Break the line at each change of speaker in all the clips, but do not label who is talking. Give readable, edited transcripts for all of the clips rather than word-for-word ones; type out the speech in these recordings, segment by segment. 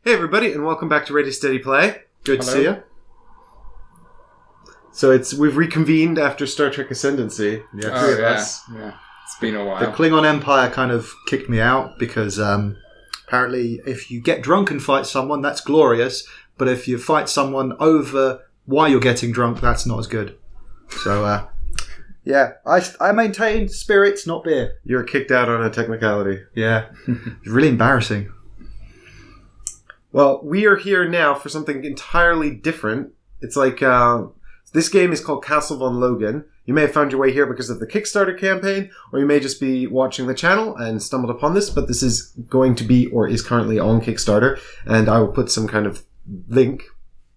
Hey everybody, and welcome back to Ready Steady Play. Good
Hello.
to see you. So we've reconvened after Star Trek Ascendancy.
Yeah,
Three of us.
Yeah, it's been a
The
while.
Klingon Empire kind of kicked me out because apparently if you get drunk and fight someone, that's glorious. But if you fight someone over while you're getting drunk, that's not as good. So, yeah, I maintain spirits, not beer.
You're kicked out on a technicality.
Yeah, it's really embarrassing.
Well, we are here now for something entirely different. It's like, this game is called Castle Von Loghan. You may have found your way here because of the Kickstarter campaign, or you may just be watching the channel and stumbled upon this, but this is going to be, or is currently on Kickstarter, and I will put some kind of link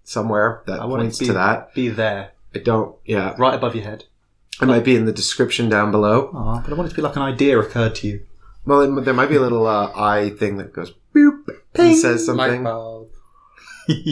somewhere that points to that.
Be there.
I don't, yeah.
Right above your head.
It might be in the description down below.
But I want it to be like an idea occurred to you.
Well, there might be a little eye thing that goes boop and says
Light
something.
bulb.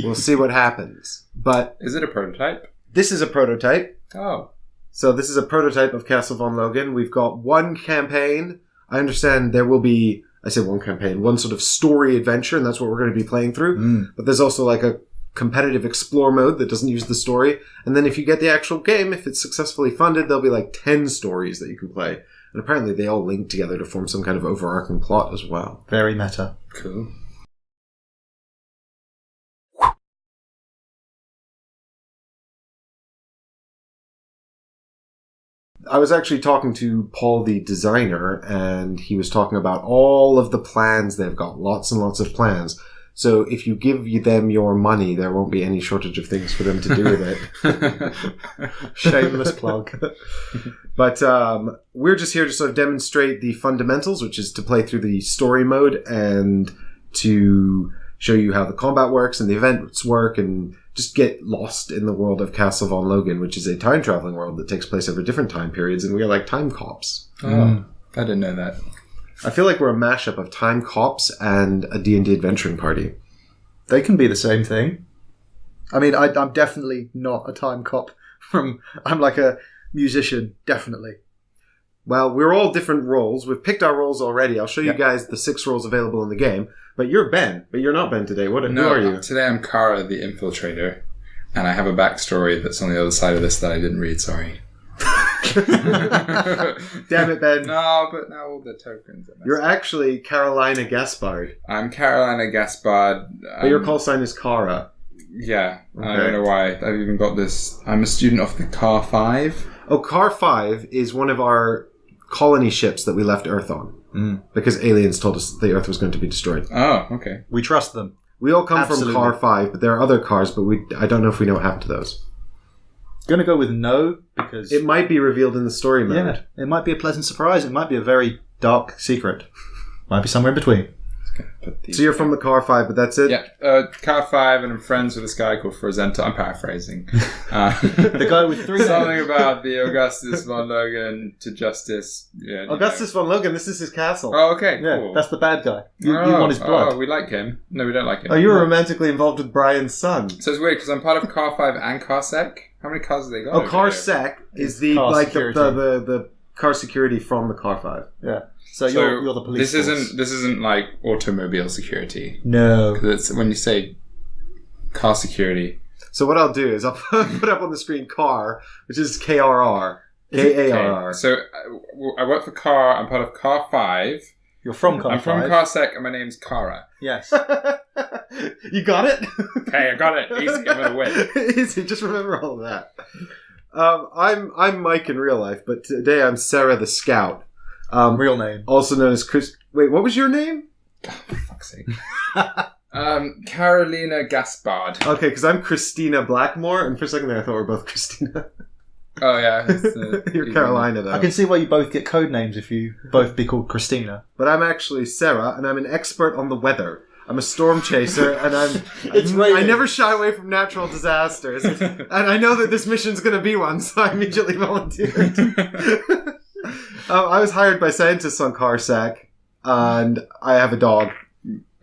We'll see what happens. But
Is it a prototype?
this is a prototype.
Oh.
So this is a prototype of Castle Von Loghan. We've got one campaign. I understand there will be, I say one campaign, one sort of story adventure, and that's what we're going to be playing through. But there's also like a competitive explore mode that doesn't use the story. And then if you get the actual game, if it's successfully funded, there'll be like 10 stories that you can play. And apparently they all link together to form some kind of overarching plot as well.
Very meta.
Cool.
I was actually talking to Paul, the designer, and he was talking about all of the plans they've got. Lots and lots of plans. So if you give them your money, there won't be any shortage of things for them to do with it.
Shameless plug.
But we're just here to sort of demonstrate the fundamentals, which is to play through the story mode and to show you how the combat works and the events work and just get lost in the world of Castle Von Loghan, which is a time-traveling world that takes place over different time periods, and we are like time cops.
Oh, I didn't know that.
I feel like we're a mashup of time cops and a D&D adventuring party.
They can be the same thing. I mean, I'm definitely not a time cop. I'm like a musician, definitely.
Well, we're all different roles. We've picked our roles already. I'll show you guys the 6 roles available in the game. But you're Ben. But you're not Ben today. Who are you?
Today I'm Kara, the infiltrator, and I have a backstory that's on the other side of this that I didn't read, sorry.
Damn it, Ben.
No, but now all the tokens are messed
You're
up.
actually Carolina Gaspard.
I'm Carolina Gaspard.
But your call sign is Kara.
Yeah, I
Okay.
don't know why. I've even got this. I'm a student of the Car 5.
Oh, Car 5 is one of our colony ships that we left Earth on. Because aliens told us the Earth was going to be destroyed.
Oh, okay.
We trust them.
We all come
Absolutely.
from Car 5, but there are other cars, but I don't know if we know what happened to those.
Gonna go with no, because...
It might be revealed in the story mode.
Yeah, it might be a pleasant surprise. It might be a very dark secret. Might be somewhere in between.
So you're from the Car 5, but that's it?
Yeah, Car 5, and I'm friends with this guy called Frozento. I'm paraphrasing.
The guy with 3
Something
names.
about the Augustus Von Loghan to justice. Yeah, you
Augustus Von Loghan, this is his castle.
know. Oh, okay,
Yeah,
cool.
that's the bad guy. You want his blood.
Oh, we like him. No, we don't like him.
Oh, you were romantically involved with Brian's son.
So it's weird because I'm part of Car 5 and Car Sec. How many cars have they got?
Oh,
over
Car
here?
Sec is the
Car
like
security.
the car security from the Car 5.
Yeah. So you're the police
This
force.
isn't like automobile security.
No.
Because it's when you say car security.
So what I'll do is I'll put up on the screen Car, which is KRR. KARR.
Okay. So I work for Car. I'm part of Car 5.
You're from Car
I'm
5.
from Car Sec, and my name's Kara.
Yes.
You got it?
Okay, I got it. Easy, I'm gonna win.
Easy, just remember all of that. I'm Mike in real life, but today I'm Sarah the Scout.
Real name.
Also known as Chris. Wait, what was your name?
For fuck's sake. Carolina Gaspard.
Okay, because I'm Christina Blackmore, and for a second there I thought we were both Christina.
Oh yeah,
You're Carolina, though.
I can see why you both get code names if you both be called Christina.
But I'm actually Sarah, and I'm an expert on the weather. I'm a storm chaser, and
It's raining.
I never shy away from natural disasters. And I know that this mission's going to be one, so I immediately volunteered. I was hired by scientists on Carsac, and I have a dog.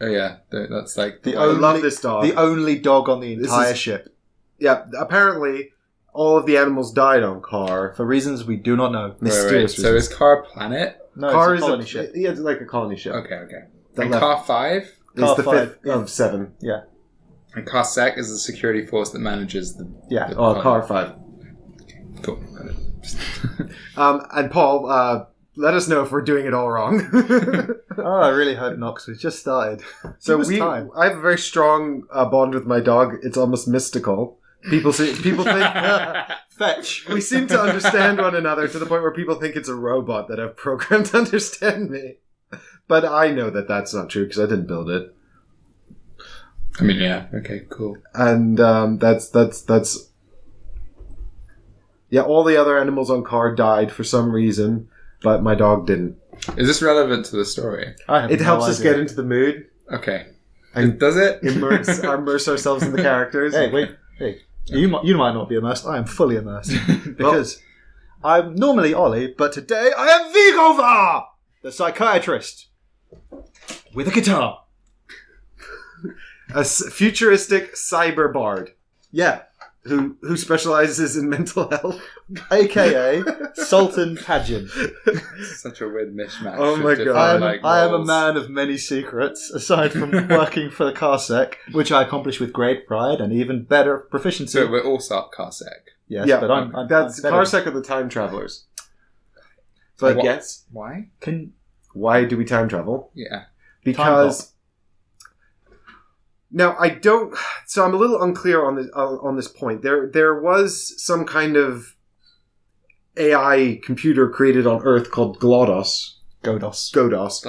Oh yeah, that's like
The
I love this dog.
The only dog on the
This
entire
is-
ship.
Yeah, apparently all of the animals died on Car.
For reasons we do not know.
Mysterious
So
reasons.
is Car a planet?
No,
Car
it's
is
a colony ship.
Yeah, it's like a colony ship.
Okay.
That
And
left-
Car 5?
is
Car
the
5
fifth of 7.
Yeah.
And Carsec is the security force that manages the...
Yeah.
Oh, car 5.
Cool. Got it.
And Paul, let us know if we're doing it all wrong.
Oh, I really hope not, because we just started.
So
Give us time.
I have a very strong bond with my dog. It's almost mystical. People think
Fetch.
we seem to understand one another to the point where people think it's a robot that I've programmed to understand me. But I know that that's not true because I didn't build it.
I mean, yeah. Okay, cool.
And that's yeah. All the other animals on car died for some reason, but my dog didn't.
Is this relevant to the story?
It helps us get into the mood.
Okay.
And
does it?
immerse ourselves in the characters.
Hey, wait. Hey. You might not be immersed. I am fully immersed. Because I'm normally Ollie, but today I am Vigova, the psychiatrist, with a guitar.
A futuristic cyber bard
Yeah.
who specializes in mental health.
AKA Sultan Pageant.
Such a weird mishmash.
Oh my
of
God.
different,
I am a
roles.
man of many secrets, aside from working for the Carsec, which I accomplish with great pride and even better proficiency.
So we're all Carsec.
Yes,
Yeah,
but I'm
That's
better.
Carsec of the time travelers. But
Wha-
yes,
Why?
why do we time travel?
Yeah.
Because now I don't. So I'm a little unclear on this point. There was some kind of AI computer created on Earth called
Godos.
Godos.
GLaDOS.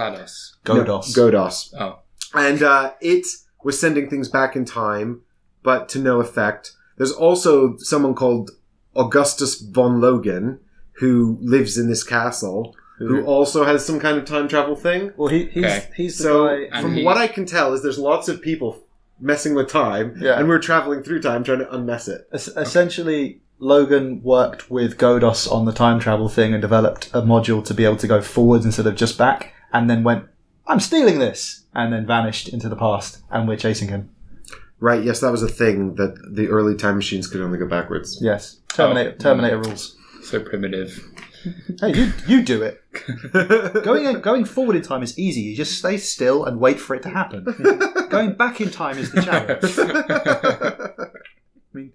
Godos.
No, Godos.
Oh.
And it was sending things back in time, but to no effect. There's also someone called Augustus von Loghan who lives in this castle, who also has some kind of time travel thing.
Well, he's
Okay.
the
So
guy.
And
from what I can tell is there's lots of people messing with time,
Yeah.
and we're traveling through time trying to unmess it.
Essentially, Logan worked with Godos on the time travel thing and developed a module to be able to go forwards instead of just back, and then went, I'm stealing this, and then vanished into the past, and we're chasing him.
Right, yes, that was a thing, that the early time machines could only go backwards.
Yes. Terminator rules.
So primitive.
Hey, you do it. Going forward in time is easy. You just stay still and wait for it to happen. Going back in time is the challenge. I mean,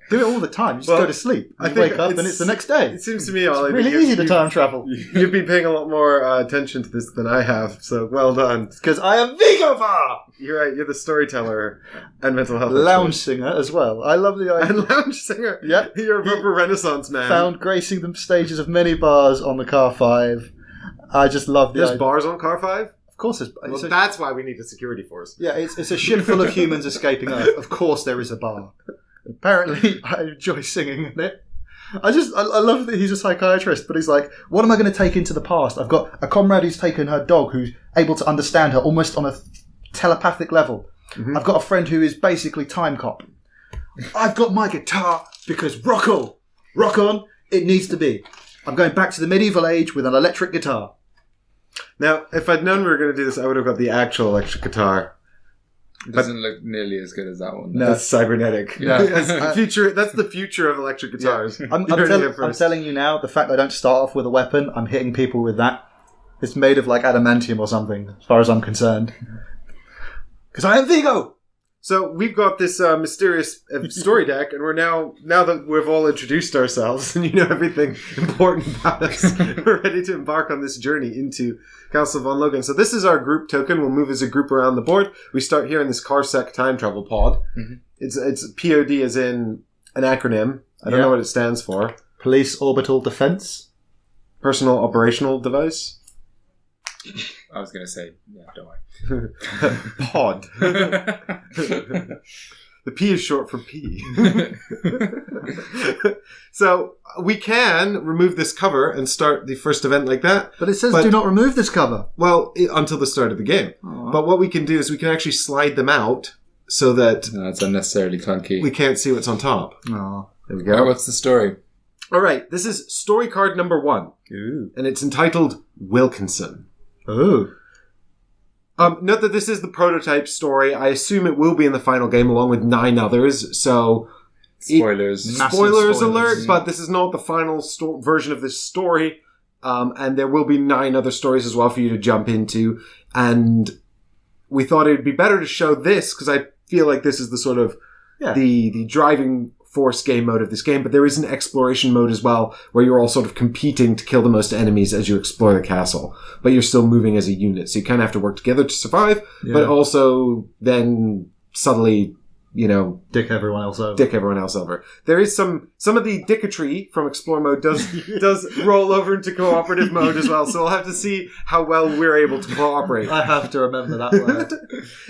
do it all the time. You just go to sleep. You wake up and it's the next day.
It seems to me, Ollie,
It's really easy to time travel.
You've been paying a lot more attention to this than I have, so well done.
Because I am Vigova!
You're right, you're the storyteller and mental health
Lounge
expert.
singer as well. I love the idea.
And lounge singer.
Yep.
You're a proper Renaissance man.
Found gracing the stages of many bars on the Car 5. I just love the
There's
idea.
bars on Car 5?
Of course,
Well,
it's a,
that's why we need a security force.
yeah, it's a ship full of humans escaping Earth. Of course, there is a bar. Apparently, I enjoy singing in it. I love that he's a psychiatrist, but he's like, what am I going to take into the past? I've got a comrade who's taken her dog, who's able to understand her almost on a telepathic level.
Mm-hmm.
I've got a friend who is basically time cop. I've got my guitar because rock on, it needs to be. I'm going back to the medieval age with an electric guitar.
Now, if I'd known we were going to do this, I would have got the actual electric guitar.
It doesn't look nearly as good as that one.
No.
That's cybernetic.
Yeah.
That's the future of electric guitars.
I'm
You heard it here
I'm
first.
telling you now, the fact I don't start off with a weapon, I'm hitting people with that. It's made of like adamantium or something, as far as I'm concerned. Because I am Vigo!
So we've got this mysterious story deck, and we're now that we've all introduced ourselves and you know everything important about us, we're ready to embark on this journey into Castle Von Loghan. So this is our group token. We'll move as a group around the board. We start here in this Carsec time travel pod.
Mm-hmm.
It's POD as in an acronym. I don't know what it stands for.
Police Orbital Defense.
Personal Operational Device.
I was going to say, yeah, don't worry.
Pod. The P is short for P. So we can remove this cover and start the first event like that.
But it says do not remove this cover.
Well, until the start of the game.
Aww.
But what we can do is we can actually slide them out so that
No, it's unnecessarily clunky.
we can't see what's on top.
Aww.
There we
Right,
go.
what's the story?
All right, this is story card number 1,
Ooh.
and it's entitled Wilkinson.
Ooh.
Note that this is the prototype story. I assume it will be in the final game along with 9 others, so...
Spoilers.
Massive
Spoilers
spoilers.
alert, but this is not the final version of this story. And there will be 9 other stories as well for you to jump into. And we thought it would be better to show this, because I feel like this is the sort of the driving force game mode of this game, but there is an exploration mode as well, where you're all sort of competing to kill the most enemies as you explore the castle, but you're still moving as a unit, so you kind of have to work together to survive, but also then subtly,
dick everyone else over.
There is some of the dicketry from explore mode does roll over into cooperative mode as well, so we'll have to see how well we're able to cooperate.
I have to remember that word.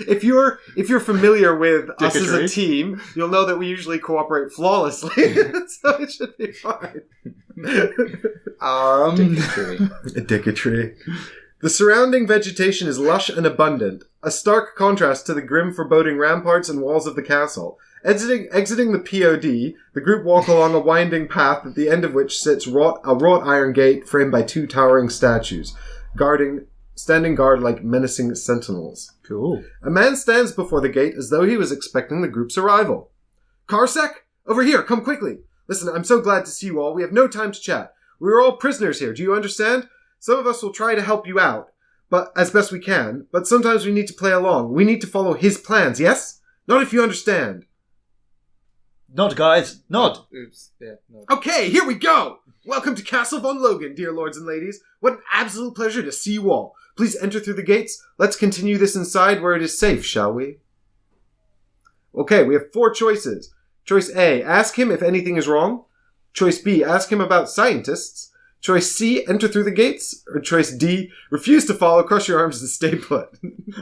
If you're familiar with
dicketry.
us as a team, you'll know that we usually cooperate flawlessly, so it should be fine. Dicketry. The surrounding vegetation is lush and abundant, a stark contrast to the grim, foreboding ramparts and walls of the castle. Exiting the POD, the group walk along a winding path at the end of which sits a wrought iron gate framed by 2 towering statues, standing guard like menacing sentinels.
Cool.
A man stands before the gate as though he was expecting the group's arrival. Karsek? Over here, come quickly. Listen, I'm so glad to see you all. We have no time to chat. We are all prisoners here, do you understand? Some of us will try to help you out, but as best we can, but sometimes we need to play along. We need to follow his plans, yes? Not if you understand.
Nod, guys. Nod.
Oops. Yeah, nod.
Okay, here we go! Welcome to Castle Von Loghan, dear lords and ladies. What an absolute pleasure to see you all. Please enter through the gates. Let's continue this inside where it is safe, shall we? Okay, we have 4 choices. Choice A, ask him if anything is wrong. Choice B, ask him about scientists. Choice C, enter through the gates. Or choice D, refuse to follow, cross your arms and stay put.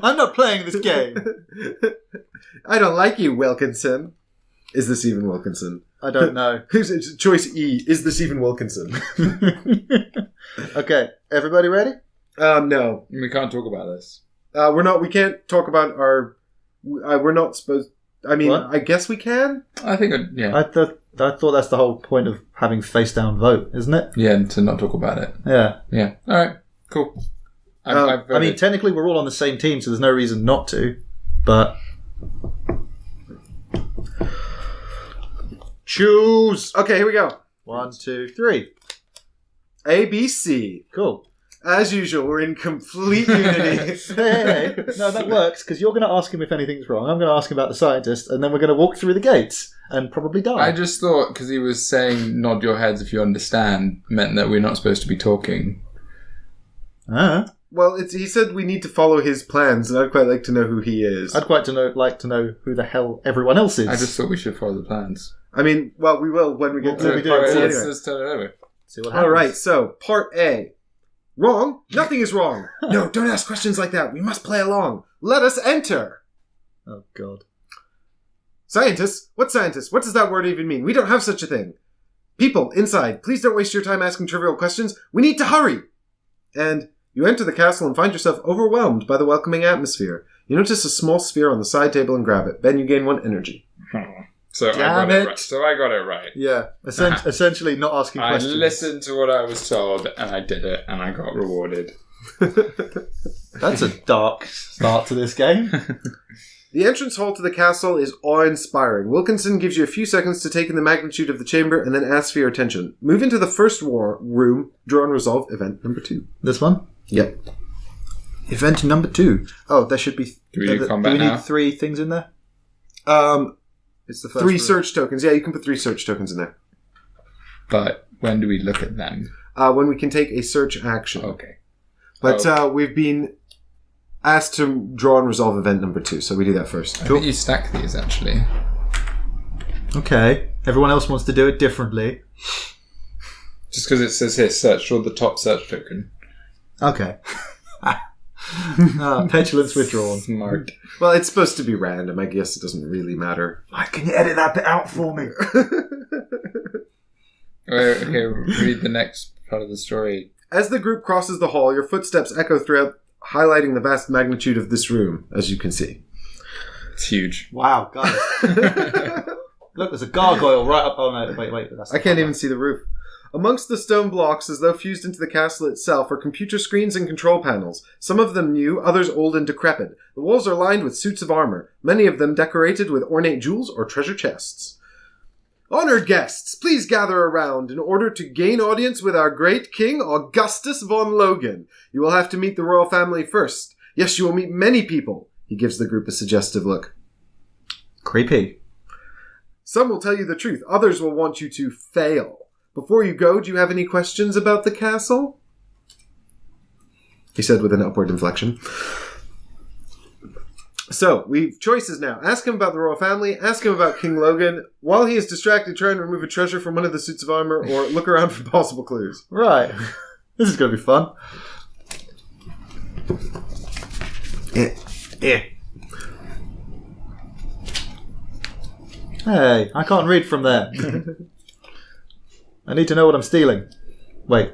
I'm not playing this game.
I don't like you, Wilkinson. Is this even Wilkinson?
I don't know.
Choice E, is this even Wilkinson?
Okay, everybody ready?
No.
We can't talk about this.
We can't talk about we're not supposed... I mean,
What?
I guess we can?
I think, yeah.
I thought that's the whole point of having face-down vote, isn't it?
Yeah, to not talk about it.
Yeah.
Yeah. All right. Cool. I've
I mean, technically we're all on the same team, so there's no reason not to, but... Choose!
Okay, here we go.
1, 2, 3.
A, B, C.
Cool.
As usual, we're in complete unity.
Hey. No, that works, because you're going to ask him if anything's wrong. I'm going to ask him about the scientist, and then we're going to walk through the gates and probably die.
I just thought, because he was saying nod your heads if you understand, meant that we're not supposed to be talking.
Well, he said we need to follow his plans, and I'd quite like to know who he is.
I'd quite like to know who the hell everyone else is.
I just thought we should follow the plans.
I mean, well, we will when we get to
we do.
part C
Let's
anyway.
just turn it over.
See what happens.
All right, so part A. Wrong? Nothing is wrong. No, don't ask questions like that. We must play along. Let us enter.
Oh, God.
Scientists? What scientists? What does that word even mean? We don't have such a thing. People, inside, please don't waste your time asking trivial questions. We need to hurry. And you enter the castle and find yourself overwhelmed by the welcoming atmosphere. You notice a small sphere on the side table and grab it. Then you gain 1 energy.
So
Damn
I got it
it.
right. So I got it right.
Yeah, essentially not asking
I
questions.
listened to what I was told, and I did it, and I got rewarded.
That's a dark start to this game.
The entrance hall to the castle is awe-inspiring. Wilkinson gives you a few seconds to take in the magnitude of the chamber and then asks for your attention. Move into the first room, draw and resolve event number 2.
This one?
Yep.
Event number 2. Oh, there should be...
Do we do combat
do we
now?
need 3 things in there? It's the first
3
room.
search tokens. Yeah, you can put 3 search tokens in there.
But when do we look at them?
When we can take a search action.
Okay.
But we've been asked to draw and resolve event number 2, so we do that first.
I think you stack these, actually.
Okay. Everyone else wants to do it differently.
Just because it says here, search, draw the top search token.
Okay. Petulance withdrawn.
Smart.
Well, it's supposed to be random. I guess it doesn't really matter.
Why can you edit that bit out for me?
Okay, read the next part of the story.
As the group crosses the hall, your footsteps echo throughout, highlighting the vast magnitude of this room, as you can see.
It's huge.
Wow, guys. Look, there's a gargoyle right up... Oh, no, wait. That's
I can't even see the roof. Amongst the stone blocks, as though fused into the castle itself, are computer screens and control panels. Some of them new, others old and decrepit. The walls are lined with suits of armor, many of them decorated with ornate jewels or treasure chests. Honored guests, please gather around in order to gain audience with our great king, Augustus von Loghan. You will have to meet the royal family first. Yes, you will meet many people. He gives the group a suggestive look.
Creepy.
Some will tell you the truth. Others will want you to fail. Before you go, do you have any questions about the castle? He said with an upward inflection. So, we've choices now. Ask him about the royal family. Ask him about King Logan. While he is distracted, try and remove a treasure from one of the suits of armor, or look around for possible clues.
Right. This is going to be fun. Hey, I can't read from there. I need to know what I'm stealing. Wait.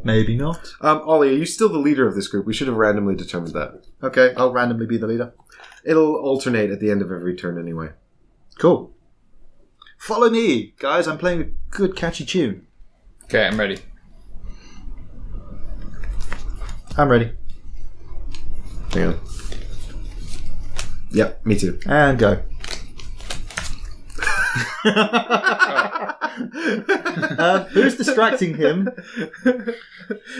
Maybe not.
Ollie, are you still the leader of this group? We should have randomly determined that.
Okay, I'll randomly be the leader.
It'll alternate at the end of every turn anyway.
Cool. Follow me, guys. I'm playing a good catchy tune.
Okay, I'm ready.
I'm ready.
Hang on. Yep, me too.
And go. Who's distracting him?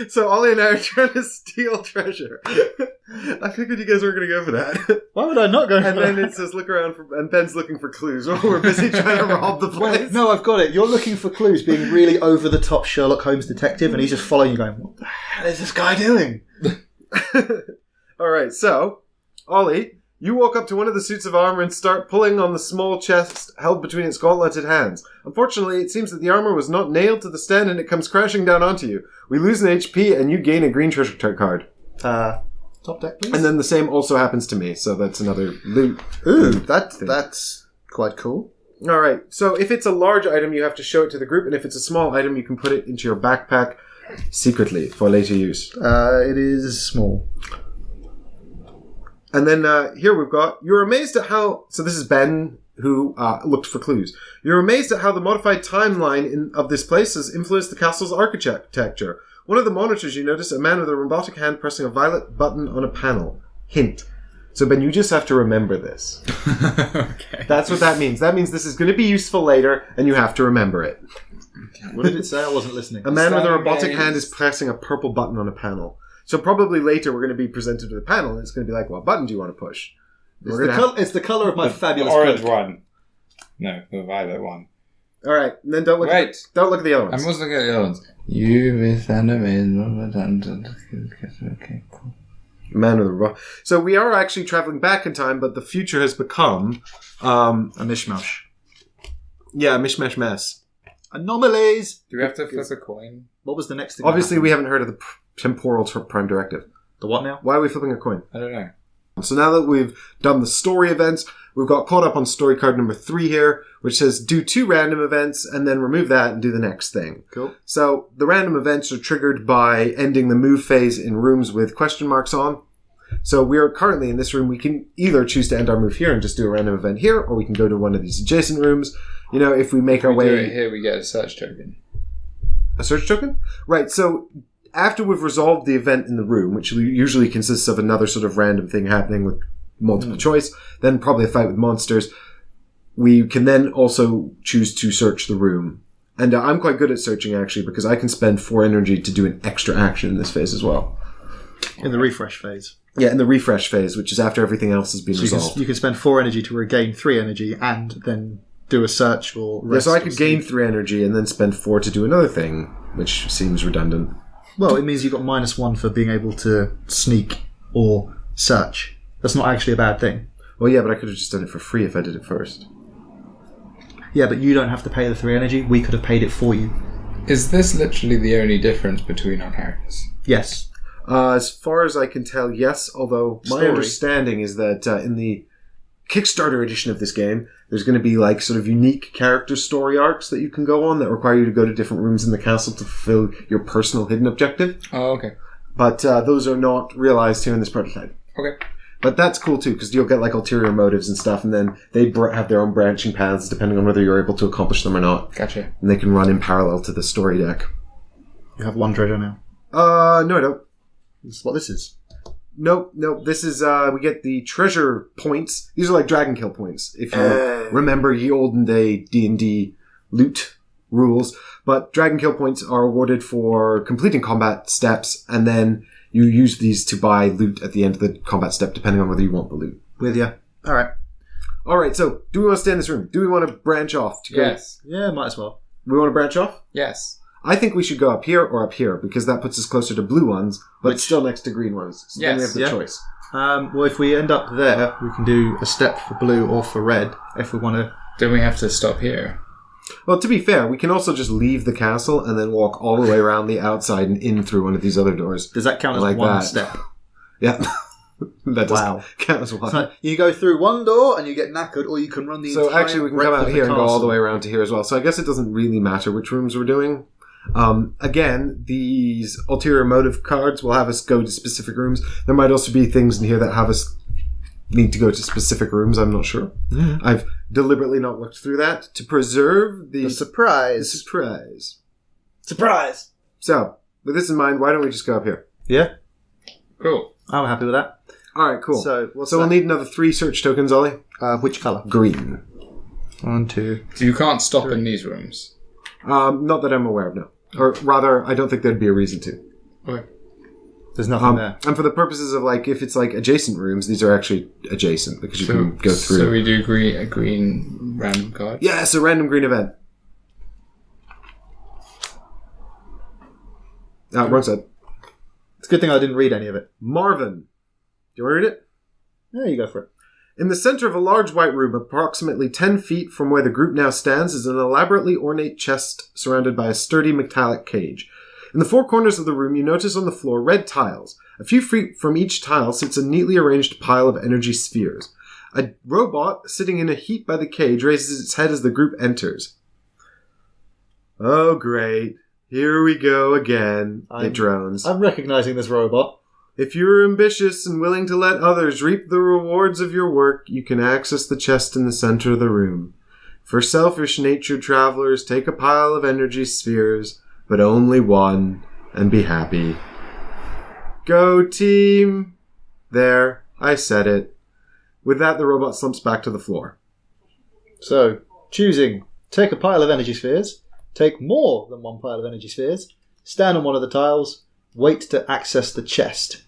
So Ollie and I are trying to steal treasure. I figured you guys were going to go for that.
Why would I not go for
And then it says look around for, and Ben's looking for clues while we're busy trying to rob the place.
Wait, no, I've got it. You're looking for clues, being really over-the-top Sherlock Holmes detective, and he's just following you going, what the hell is this guy doing?
Alright, so, Ollie, you walk up to one of the suits of armor and start pulling on the small chest held between its gauntleted hands. Unfortunately, it seems that the armor was not nailed to the stand and it comes crashing down onto you. We lose an HP and you gain a green treasure card.
Top deck, please.
And then the same also happens to me, so that's another loot.
Ooh, that's quite cool.
Alright, so if it's a large item, you have to show it to the group, and if it's a small item, you can put it into your backpack secretly for later use.
It is small.
And then here we've got, you're amazed at how, so this is Ben who looked for clues. You're amazed at how the modified timeline of this place has influenced the castle's architecture. One of the monitors you notice a man with a robotic hand pressing a violet button on a panel. Hint. So Ben, you just have to remember this.
Okay.
That's what that means. That means this is going to be useful later and you have to remember it.
What did it say? I wasn't listening.
A man with a
Standing
robotic
gaze.
hand is pressing a purple button on a panel. So probably later we're going to be presented with a panel and it's going to be like, what button do you want to push?
It's the colour of my fabulous
orange
coat.
one. No, the violet one.
All right, and then don't look at the other
I
ones.
was looking at the other ones. You with anime. Okay, cool.
Man with a robot. So we are actually traveling back in time, but the future has become
A mishmash.
yeah, a mishmash mess.
Anomalies!
Do we have to flip a coin?
What was the next thing?
Obviously, we haven't heard of the temporal prime directive.
The what now?
Why are we flipping a coin?
I don't know.
So now that we've done the story events, we've got caught up on story card number 3 here, which says do 2 random events and then remove that and do the next thing.
Cool.
So the random events are triggered by ending the move phase in rooms with question marks on. So we're currently in this room. We can either choose to end our move here and just do a random event here, or we can go to one of these adjacent rooms. You know, if we make our
We do
way...
it here, we get a search token.
A search token? Right, so after we've resolved the event in the room, which usually consists of another sort of random thing happening with multiple choice, then probably a fight with monsters, we can then also choose to search the room. And I'm quite good at searching, actually, because I can spend 4 energy to do an extra action in this phase as well.
In the refresh phase.
Yeah, in the refresh phase, which is after everything else has been resolved.
You can spend 4 energy to regain 3 energy and then do a search or
Yeah,
rest.
so I
or
could
sleep.
gain 3 energy and then spend 4 to do another thing, which seems redundant.
Well, it means you've got -1 for being able to sneak or search. That's not actually a bad thing.
Well, yeah, but I could have just done it for free if I did it first.
Yeah, but you don't have to pay the 3 energy. We could have paid it for you.
Is this literally the only difference between our characters?
Yes.
As far as I can tell, yes, although my
Story.
understanding is that in the Kickstarter edition of this game, there's going to be like sort of unique character story arcs that you can go on that require you to go to different rooms in the castle to fulfill your personal hidden objective.
Oh, okay.
But those are not realized here in this prototype.
Okay.
But that's cool too, because you'll get like ulterior motives and stuff, and then they have their own branching paths depending on whether you're able to accomplish them or not.
Gotcha.
And they can run in parallel to the story deck.
You have 1 treasure now.
No, I don't.
That's what this is.
Nope. This is, we get the treasure points. These are like Dragon Kill points, if you remember ye olden day D&D loot rules. But Dragon Kill points are awarded for completing combat steps, and then you use these to buy loot at the end of the combat step, depending on whether you want the loot.
With you. All right.
All right, so do we want to stay in this room? Do we want to branch off? To go?
Yes.
Yeah, might as well.
We want to branch off?
Yes.
I think we should go up here or up here, because that puts us closer to blue ones, but still next to green ones. So then we have the choice.
Well, if we end up there, we can do a step for blue or for red if we want to.
Then we have to stop here.
Well, to be fair, we can also just leave the castle and then walk all the way around the outside and in through one of these other doors.
Does that count as
like
one
that.
step?
Yeah. That does
Wow.
count as one.
So you go through one door and you get knackered, or you can run the
So
entire
actually we can
breadth
come out
of
here and go all
castle.
the way around to here as well. So I guess it doesn't really matter which rooms we're doing. Again, these ulterior motive cards will have us go to specific rooms. There might also be things in here that have us need to go to specific rooms. I'm not sure.
Mm.
I've deliberately not looked through that to preserve
The
the
surprise.
surprise.
Surprise!
So, with this in mind, why don't we just go up here?
Yeah,
Cool.
I'm happy with that.
All right, cool.
So, what's
So we'll
that?
need another 3 search tokens, Ollie.
Which colour?
Green.
1, 2.
So you can't stop in these rooms.
Not that I'm aware of, no. Or rather, I don't think there'd be a reason to.
Okay.
There's nothing there.
And for the purposes of, like, if it's, like, adjacent rooms, these are actually adjacent, because you can go through.
So we do a green random card.
Yeah, it's a random green event. Wrong side.
It's a good thing I didn't read any of it.
Marvin. Do you want to read it?
Yeah, you go for it.
In the center of a large white room, approximately 10 feet from where the group now stands, is an elaborately ornate chest surrounded by a sturdy metallic cage. In the 4 corners of the room, you notice on the floor red tiles. A few feet from each tile sits a neatly arranged pile of energy spheres. A robot, sitting in a heap by the cage, raises its head as the group enters. Oh, great. Here we go again, it drones.
I'm recognising this robot.
If you're ambitious and willing to let others reap the rewards of your work, you can access the chest in the center of the room. For selfish-natured travelers, take a pile of energy spheres, but only one, and be happy. Go, team! There, I said it. With that, the robot slumps back to the floor.
So, choosing, take a pile of energy spheres, take more than one pile of energy spheres, stand on one of the tiles, wait to access the chest.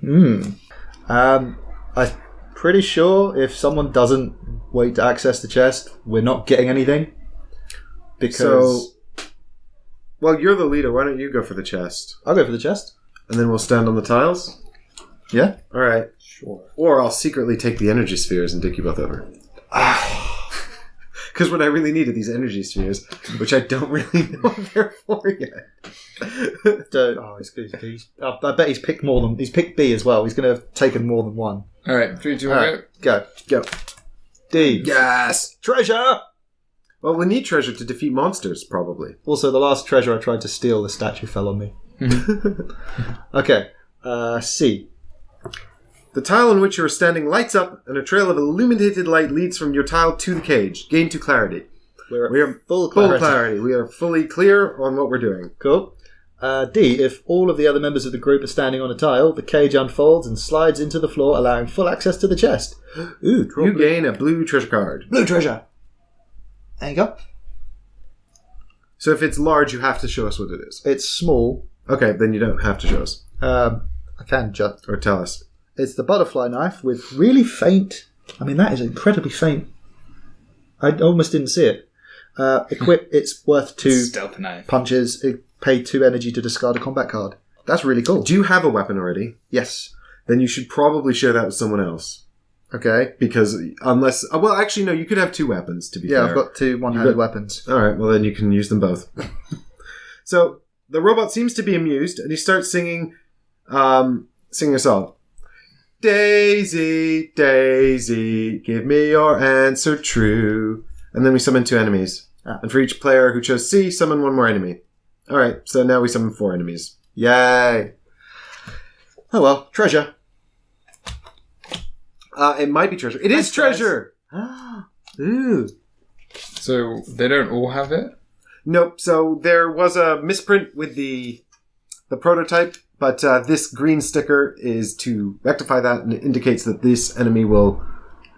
I'm pretty sure if someone doesn't wait to access the chest, we're not getting anything. Because
Well, you're the leader. Why don't you go for the chest?
I'll go for the chest.
And then we'll stand on the tiles?
Yeah.
All right.
Sure.
Or I'll secretly take the energy spheres and dig you both over. Because what I really need are these energy spheres, which I don't really know what they're for yet.
I bet he's picked more than... He's picked B as well. He's going to have taken more than one.
All right. 3, 2, 1, go.
Go. D.
Yes!
Treasure!
Well, we need treasure to defeat monsters, probably.
Also, the last treasure I tried to steal, the statue fell on me. Okay. C.
The tile on which you are standing lights up, and a trail of illuminated light leads from your tile to the cage. Gain 2 clarity. We are
full
clarity. We are fully clear on what we're doing.
Cool. D. If all of the other members of the group are standing on a tile, the cage unfolds and slides into the floor, allowing full access to the chest. Ooh, draw
You
blue.
gain a blue treasure card.
Blue treasure. There you go.
So if it's large, you have to show us what it is.
It's small.
Okay, then you don't have to show us.
I can just...
Or tell us.
It's the butterfly knife with really faint... I mean, that is incredibly faint. I almost didn't see it. Equip, it's worth 2
Stealth knife.
punches. It pay 2 energy to discard a combat card. That's really cool.
Do you have a weapon already?
Yes.
Then you should probably share that with someone else.
Okay.
Because unless... Well, actually, no, you could have 2 weapons, to be fair.
Yeah, I've got 2 one-handed weapons.
All right, well, then you can use them both. So, the robot seems to be amused, and he starts singing a song. Daisy, Daisy, give me your answer true. And then we summon 2 enemies. And for each player who chose C, summon 1 more enemy. All right, so now we summon 4 enemies.
Yay. Oh well, treasure.
It might be treasure. It is treasure!
Ooh.
So they don't all have it?
Nope, so there was a misprint with the prototype, but this green sticker is to rectify that, and it indicates that this enemy will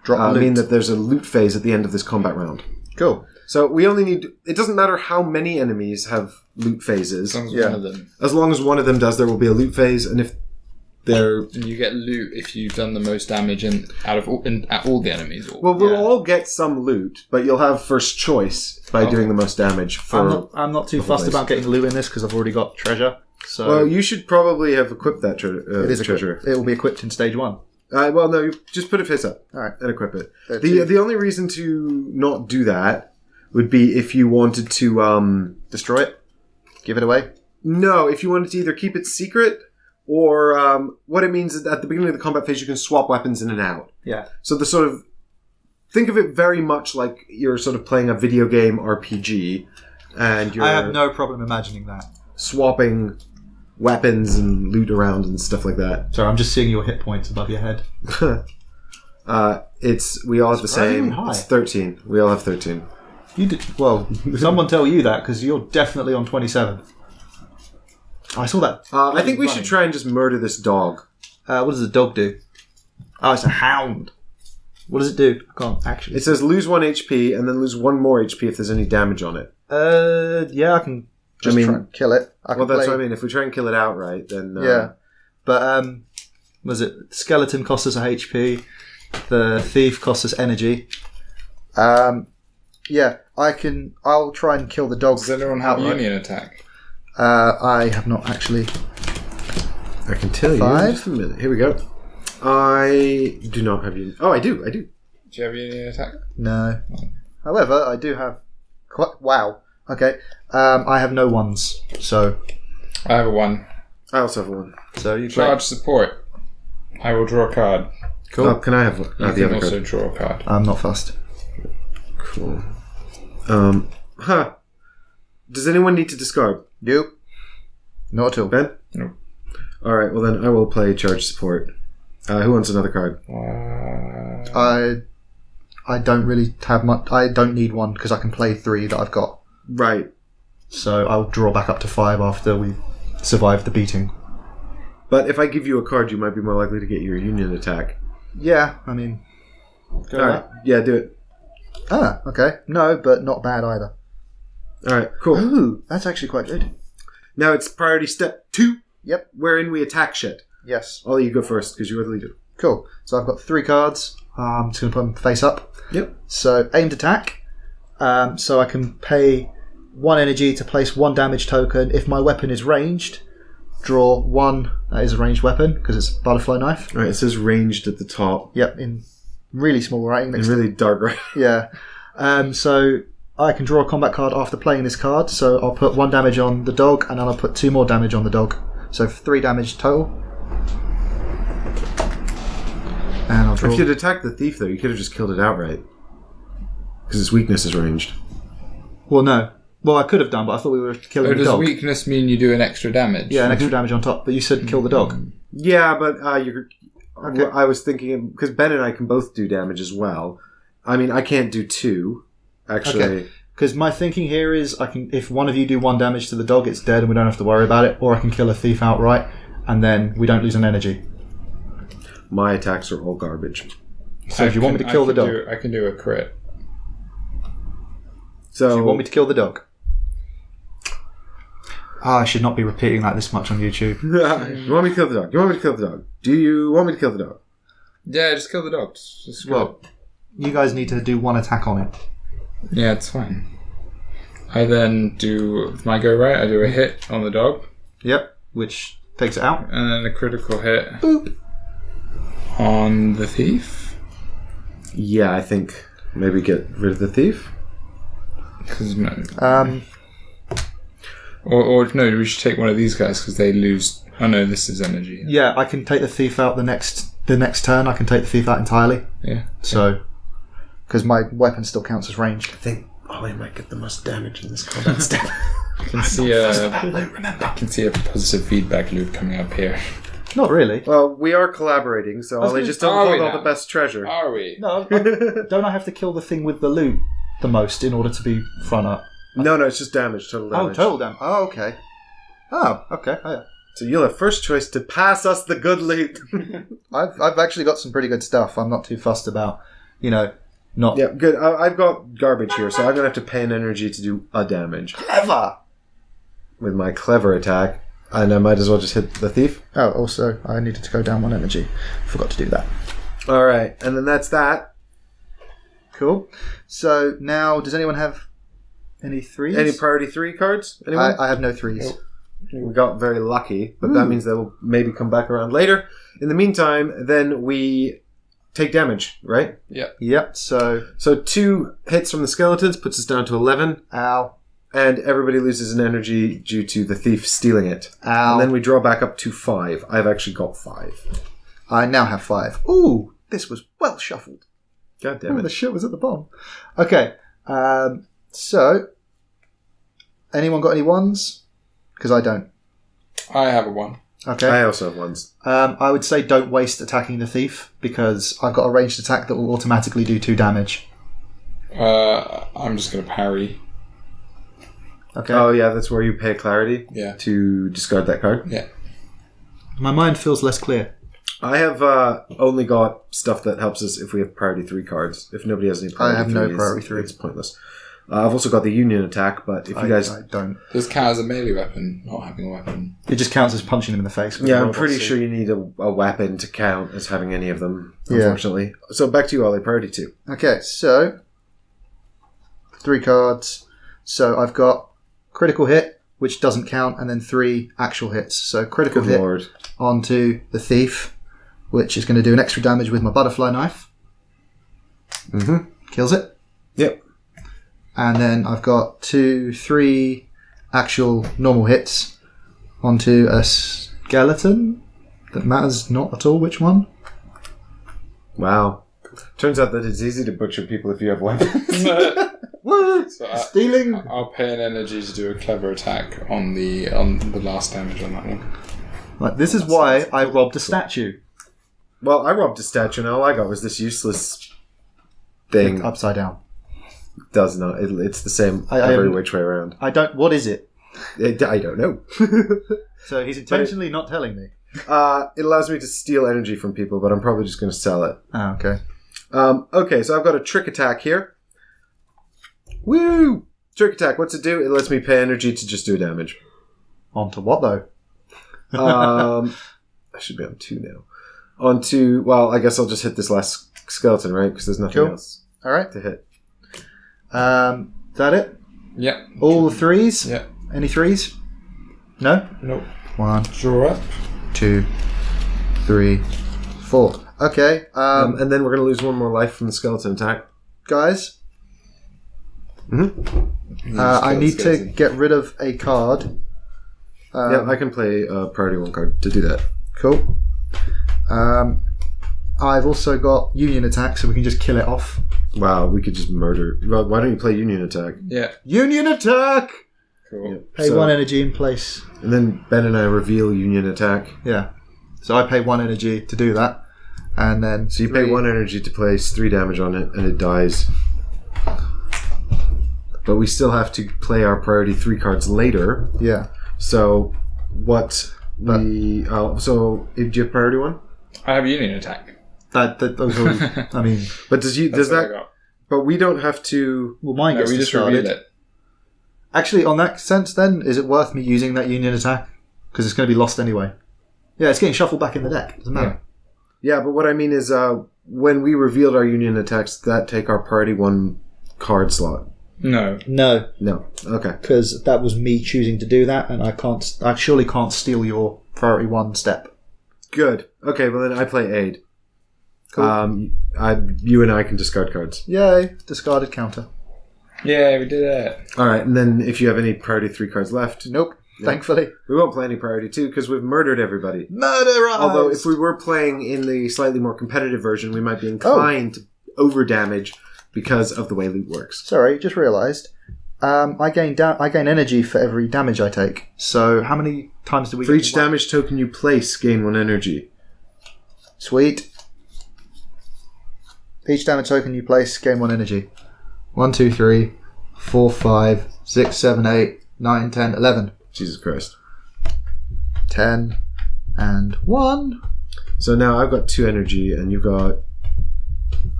mean that there's a loot phase at the end of this combat round.
Cool.
So we only need... It doesn't matter how many enemies have loot phases.
As long as
Yeah.
one of them.
As long as one of them does, there will be a loot phase, and if they're...
And you get loot if you've done the most damage at all the enemies. Or,
Well, we'll all get some loot, but you'll have first choice by doing the most damage for...
I'm not too
the whole
fussed
base.
about getting loot in this because I've already got treasure. So
Well, you should probably have equipped that
it is
treasure.
It will be equipped in stage 1.
Well, no, you just put it face up.
All right.
And equip it.
Two.
The only reason to not do that would be if you wanted to...
Destroy it. Give it away.
No, if you wanted to either keep it secret or what it means is at the beginning of the combat phase you can swap weapons in and out.
Yeah.
So the sort of... Think of it very much like you're sort of playing a video game RPG and you're
I have no problem imagining that.
swapping weapons and loot around and stuff like that.
Sorry, I'm just seeing your hit points above your head.
We all have the same.
high.
It's 13. We all have 13.
You did well. Someone tell you that because you're definitely on 27. I saw that.
I think we should try and just murder this dog.
What does the dog do? Oh, it's a hound. What does it do? I can't actually.
It says lose 1 HP and then lose 1 more HP if there's any damage on it.
Yeah, I can just try and kill it.
Well, that's what I mean. If we try and kill it outright, then...
Yeah. But, was it skeleton costs us a HP, the thief costs us energy. Yeah, I'll try and kill the dog.
Does anyone have
outright.
union attack?
I have not actually.
I can tell you.
5?
Just a minute. Here we go. I do not have you. Oh, I do.
Do you have union attack?
No. However, I do have. Wow. Okay. I have no ones, so.
I have a 1.
I also have one.
So you
Charge support. I will draw a card.
Cool.
Oh, can I have one?
You
The
can
other
also
card.
draw a card.
I'm not fussed.
Cool. Does anyone need to discard?
Nope. Not at all.
Ben?
Nope.
Alright, well then I will play charge support. Who wants another card?
I don't really have much. I don't need one because I can play 3 that I've got.
Right.
So I'll draw back up to 5 after we survive the beating.
But if I give you a card, you might be more likely to get your union attack.
Yeah, I mean.
Alright, yeah, do it.
Ah, okay. No, but not bad either.
Alright, cool.
Ooh, that's actually quite good.
Now it's priority step 2,
Yep.
wherein we attack shit.
Yes.
Ollie, you go first, because you are the leader.
Cool. So I've got 3 cards. I'm just going to put them face up.
Yep.
So aimed attack. So I can pay 1 energy to place 1 damage token. If my weapon is ranged, draw 1. That is a ranged weapon because it's a butterfly knife.
Alright, it says ranged at the top.
Yep, in really small writing.
In really dark right.
Yeah. So I can draw a combat card after playing this card. So I'll put 1 damage on the dog, and then I'll put 2 more damage on the dog. So 3 damage total. And I'll draw.
If you'd attacked the thief, though, you could have just killed it outright. Because its weakness is ranged.
Well, no. Well, I could have done, but I thought we were killing the
does
dog.
weakness mean you do an extra damage?
Yeah, an extra damage on top. But you said kill the dog.
Yeah, but you're...
Okay.
I was thinking... Because Ben and I can both do damage as well. I mean, I can't do 2, actually.
Okay. Because my thinking here is, I can, if one of you do 1 damage to the dog, it's dead and we don't have to worry about it. Or I can kill a thief outright, and then we don't lose an energy.
My attacks are all garbage.
So if you want me to kill the dog,
I can do a crit.
So...
you want me to kill the dog? I should not be repeating that this much on YouTube.
You want me to kill the dog? You want me to kill the dog? Do you want me to kill the dog?
Yeah, just kill the dog. Just
Well, you guys need to do 1 attack on it.
yeah, it's fine. I then do, if my go right, I do a hit on the dog,
Yep. Which takes it out.
and then a critical hit
Boop.
on the thief.
Yeah, I think maybe get rid of the thief.
Because no,
Um,
or no, we should take one of these guys because they lose. Oh no, this is energy.
yeah, I can take the thief out the next turn. I can take the thief out entirely.
Yeah.
So, because my weapon still counts as ranged.
I think Ollie might get the most damage in this combat step.
I can see I can see a positive feedback loop coming up here.
Not really.
Well, we are collaborating, so
was
Ollie
gonna-
just don't
Are we
hold all
now?
the best treasure.
Are we?
No, don't I have to kill the thing with the loot the most in order to be front up?
No, it's just damage, total damage.
Oh, total damage. Oh, okay. Oh, okay. Oh, yeah.
So you'll have first choice to pass us the good loot.
I've actually got some pretty good stuff. I'm not too fussed about, not
Yeah, good. I've got garbage here, so I'm going to have to pay an energy to do a damage.
clever.
with my clever attack, and I might as well just hit the thief.
Oh, also, I needed to go down 1 energy. Forgot to do that.
All right, and then that's that.
Cool. So now, does anyone have any 3s?
Any priority 3 cards? Anyone?
I have no 3s.
We got very lucky, but that means they'll maybe come back around later. In the meantime, then we take damage, right?
Yep, so...
So 2 hits from the skeletons puts us down to 11.
Ow.
And everybody loses an energy due to the thief stealing it.
Ow.
And then we draw back up to 5. I've actually got 5.
I now have 5. Ooh, this was well shuffled.
God damn
The
it.
shit was at the bottom. Okay, so... Anyone got any 1s? Because I don't.
I have a 1.
Okay.
I also have 1s.
I would say don't waste attacking the thief, because I've got a ranged attack that will automatically do 2 damage.
I'm just going to parry.
Okay.
Oh, yeah, that's where you pay clarity
Yeah.
to discard that card.
Yeah.
My mind feels less clear.
I have only got stuff that helps us if we have priority 3 cards. If nobody has any priority
I have no
3s,
priority 3.
it's pointless. I've also got the union attack, but if you guys...
I don't.
Does count as a melee weapon, not having a weapon?
It just counts as punching them in the face. with
Yeah,
the
I'm
robot
pretty
suit.
sure you need a weapon to count as having any of them,
Yeah.
unfortunately. So back to you, Ollie, priority 2.
Okay, so 3 cards. So I've got critical hit, which doesn't count, and then 3 actual hits. So critical
Good
hit
lord.
onto the thief, which is going to do an extra damage with my butterfly knife.
Mm-hmm.
Kills it.
Yep.
And then I've got 3 actual normal hits onto a skeleton. That matters not at all which one.
Wow. Turns out that it's easy to butcher people if you have weapons.
What?
So
Stealing?
I'll pay an energy to do a clever attack on the last damage on that one.
Like, this is why I robbed a statue.
Well, I robbed a statue and all I got was this useless thing.
Upside down.
Does not. It's the same
I
every
am-
which way around.
I don't... What is it?
I don't know.
So he's intentionally not telling me.
It allows me to steal energy from people, but I'm probably just going to sell it.
Oh, okay.
Okay, so I've got a trick attack here. Woo! Trick attack. What's it do? It lets me pay energy to just do damage.
On to what, though?
I should be on 2 now. On to... Well, I guess I'll just hit this last skeleton, right? Because there's nothing
Cool.
else
All right.
to hit.
Is that it?
Yeah.
All the 3s?
Yeah.
Any 3s? No?
Nope.
1,
Draw up.
2, 3, 4. Okay.
And then we're going to lose 1 more life from the skeleton attack.
Guys, I need to get rid of a card.
Yeah, I can play a priority 1 card to do that.
Cool. I've also got Union Attack, so we can just kill it off.
Wow, we could just murder... Well, why don't you play Union Attack?
Yeah.
Union Attack!
Cool.
Yeah,
Pay
so-
1 energy in place.
And then Ben and I reveal Union Attack.
Yeah. So I pay 1 energy to do that. And then...
So you pay 1 energy to place 3 damage on it, and it dies. But we still have to play our priority 3 cards later.
Yeah.
So what we... so do you have priority 1?
I have Union Attack.
That was already... I mean...
But does
That's what I
that...
got.
But we don't have to...
Well, mine
No,
gets
we just
discarded.
reveal it.
Actually, on that sense, then, is it worth me using that Union Attack? Because it's going to be lost anyway. Yeah, it's getting shuffled back in the deck. Doesn't matter.
Yeah, but what I mean is when we revealed our Union Attacks, that take our priority 1 card slot.
No.
No,
No. Okay.
because that was me choosing to do that, and I surely can't steal your priority 1 step.
Good. Okay, well then I play Aid.
Cool.
You and I can discard cards.
Yay, discarded counter.
Yeah, we did it.
All right, and then if you have any priority 3 cards left,
Nope, thankfully.
we won't play any priority 2 because we've murdered everybody.
Murderized!
Although if we were playing in the slightly more competitive version, we might be inclined to over damage because of the way loot works.
Sorry, just realised. I gain energy for every damage I take. So how many times do we
For
get
each
to-
damage token you place, gain 1 energy.
Sweet. Each damage token you place, gain 1 energy. 1, 2, 3, 4, 5, 6, 7, 8, 9, 10, 11.
Jesus Christ.
10 and 1.
So now I've got 2 energy and you've got...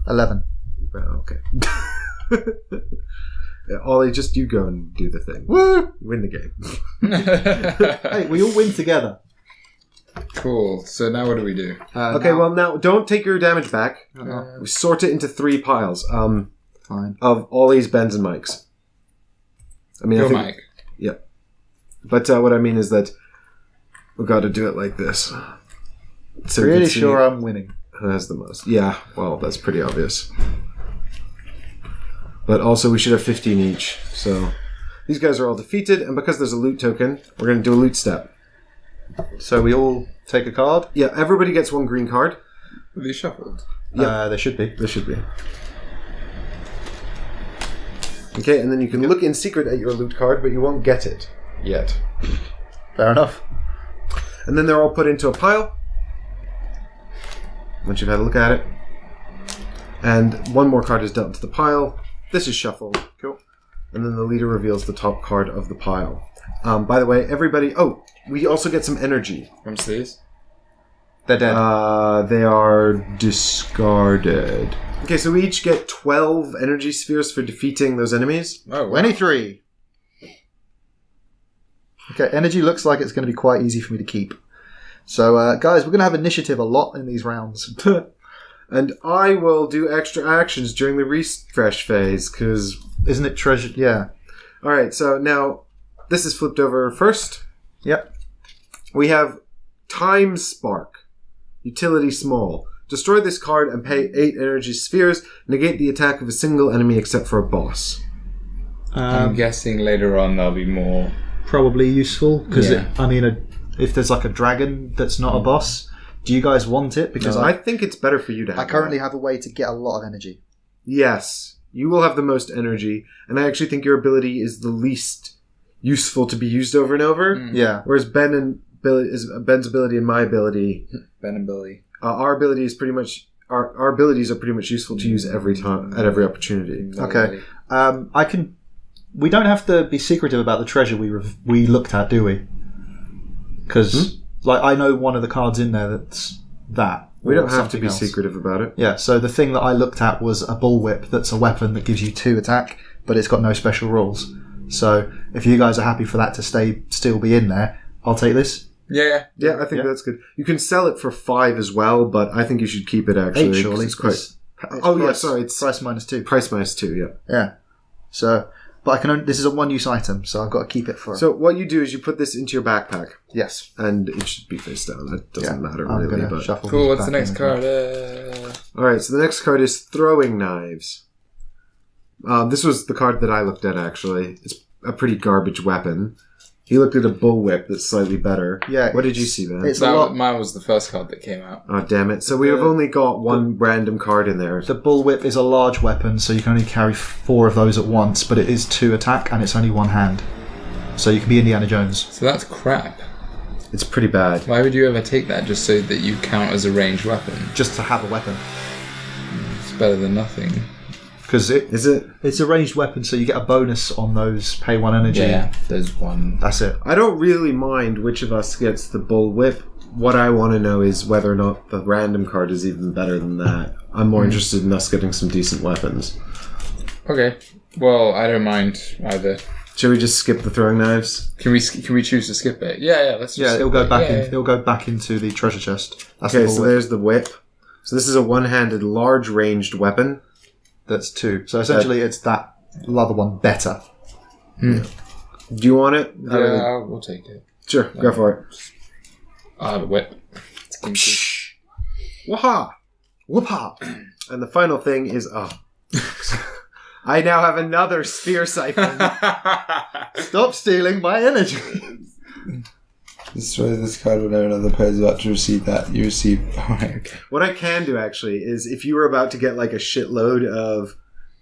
11.
Oh, okay. Ollie, just you go and do the thing.
Woo!
Win the game.
Hey, we all win together.
Cool. So now what do we do?
Okay, well now don't take your damage back. We sort it into 3 piles.
Fine.
Of Ollie's, Ben's, and Mike's. I mean,
Go,
I think,
Mike.
yeah. But what I mean is that we've got to do it like this. So we
Really
can see
sure I'm winning.
who has the most. Yeah, well, that's pretty obvious. But also, we should have 15 each. So these guys are all defeated, and because there's a loot token, we're going to do a loot step.
So we all take a card?
Yeah, everybody gets 1 green card.
Are they shuffled?
Yeah.
There should be.
There should be. Okay, and then you can look in secret at your loot card, but you won't get it yet.
Fair enough.
And then they're all put into a pile. Once you've had a look at it. And 1 more card is dealt into the pile. This is shuffled.
Cool.
And then the leader reveals the top card of the pile. By the way, everybody... Oh, we also get some energy.
What's these?
They're dead.
They are discarded. Okay, so we each get 12 energy spheres for defeating those enemies.
Oh, wow.
23. Okay, energy looks like it's going to be quite easy for me to keep. So, guys, we're going to have initiative a lot in these rounds.
And I will do extra actions during the refresh phase, because...
Isn't it treasure? Yeah.
Alright, so now, this is flipped over first.
Yep.
We have Time Spark. Utility small. Destroy this card and pay 8 energy spheres. Negate the attack of a single enemy except for a boss.
I'm guessing later on there'll be more.
Probably useful, because,
Yeah.
if there's like a dragon that's not a boss, do you guys want it? Because
I think it's better for you to have
I currently
that.
have a way to get a lot of energy.
Yes. You will have the most energy, and I actually think your ability is the least useful to be used over and over.
Yeah.
Whereas Ben's ability and my ability,
Ben and Billy.
our ability is pretty much our abilities are pretty much useful to use every time at every opportunity.
Okay. We don't have to be secretive about the treasure we looked at, do we? Because I know one of the cards in there that's that.
We
or
don't have to
something
be
else.
secretive about it.
Yeah. So the thing that I looked at was a bullwhip. That's a weapon that gives you 2 attack, but it's got no special rules. So if you guys are happy for that to still be in there, I'll take this.
Yeah.
Yeah, I think
Yeah.
that's good. You can sell it for 5 as well, but I think you should keep it actually.
8 surely.
It's quite.
It's
It's
price minus 2.
price minus 2. Yeah.
Yeah. So, but I can only, this is a 1-use item, so I've got to keep it for.
So what you do is you put this into your backpack,
yes.
and it should be face down. That doesn't matter
I'm
really.
gonna
But
shuffle
Cool.
these
What's the
back
next
in.
card?
all right. So the next card is throwing knives. This was the card that I looked at actually. It's a pretty garbage weapon. He looked at a bullwhip that's slightly better.
Yeah.
What did you see, man?
It's a lot.
Mine was the first card that came out.
Oh, damn it. So we have only got 1 random card in there.
The bullwhip is a large weapon, so you can only carry 4 of those at once, but it is 2 attack and it's only 1 hand. So you can be Indiana Jones.
So that's crap.
It's pretty bad.
Why would you ever take that just so that you count as a ranged weapon?
Just to have a weapon.
It's better than nothing.
Because
Is it?
it's a ranged weapon, so you get a bonus on those pay 1 energy.
Yeah, there's one.
That's it.
I don't really mind which of us gets the bullwhip. What I want to know is whether or not the random card is even better than that. I'm more interested in us getting some decent weapons.
Okay. Well, I don't mind either.
Should we just skip the throwing knives?
Can we choose to skip it? Yeah. Let's. Just
Yeah,
skip
it'll go
it.
back
Yeah,
in. It'll go back into the treasure chest. That's
Okay,
the
so
bullwhip.
there's the whip. So this is a one-handed, large ranged weapon.
That's 2. So essentially, it's that other one better.
Do you want it?
Yeah, we'll take it.
Sure, go for it.
I have a whip. It's kinky.
Waha!
Whoop-ha!
And the final thing is, I now have another sphere siphon.
Stop stealing my energy!
Destroy this card whenever another player is about to receive that. You receive. Alright, okay.
What I can do, actually, is if you were about to get like a shitload of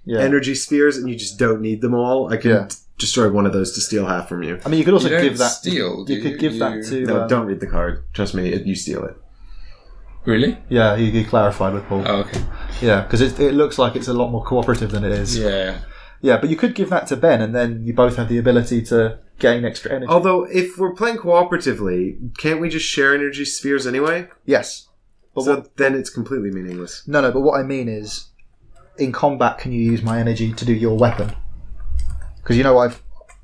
Yeah.
energy spheres and you just don't need them all, I can
Yeah.
destroy one of those to steal half from you.
I mean, you could also
You don't
give that.
steal, do
You could give that to.
No, don't read the card. Trust me, you steal it.
Really?
Yeah, you clarified with Paul.
Oh, okay.
Yeah, because it looks like it's a lot more cooperative than it is.
Yeah.
Yeah, but you could give that to Ben, and then you both have the ability to gain extra energy.
Although, if we're playing cooperatively, can't we just share energy spheres anyway?
Yes. But
So then it's completely meaningless.
No, but what I mean is, in combat, can you use my energy to do your weapon? Because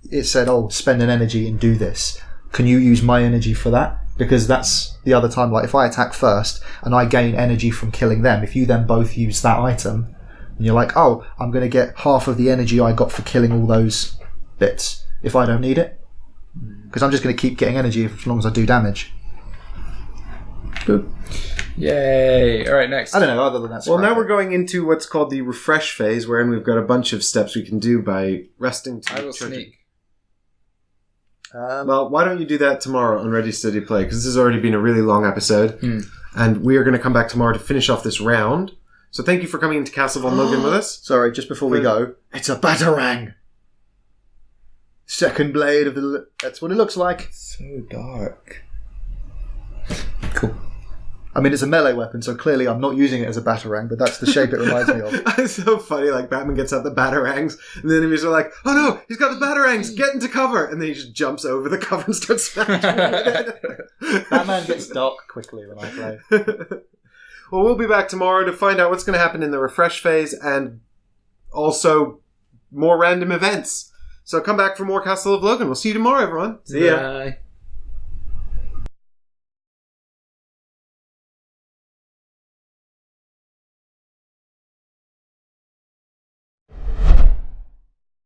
it said, "Oh, spend an energy and do this." Can you use my energy for that? Because that's the other time. Like if I attack first and I gain energy from killing them, if you then both use that item, and you're like, "Oh, I'm going to get half of the energy I got for killing all those bits if I don't need it," because I'm just going to keep getting energy as long as I do damage.
Boop.
Yay! All right, next.
I don't know. Other than that,
Well, now we're going into what's called the refresh phase, wherein we've got a bunch of steps we can do by resting.
I will sneak.
Well, why don't you do that tomorrow on Ready Steady Play? Because this has already been a really long episode, and we are going to come back tomorrow to finish off this round. So thank you for coming into Castle Von Loghan with us.
Sorry, just before we go, it's a batarang. Second blade of the. That's what it looks like.
So dark. Cool.
I mean, it's a melee weapon, so clearly I'm not using it as a batarang, but that's the shape it reminds me of.
It's so funny, like Batman gets out the batarangs, and the enemies are like, "Oh no, he's got the batarangs, get into cover!" And then he just jumps over the cover and starts smashing it.
Batman gets dark quickly when I play.
Well, we'll be back tomorrow to find out what's going to happen in the refresh phase, and also more random events. So come back for more Castle of Loghan. We'll see you tomorrow, everyone. See ya.
Bye.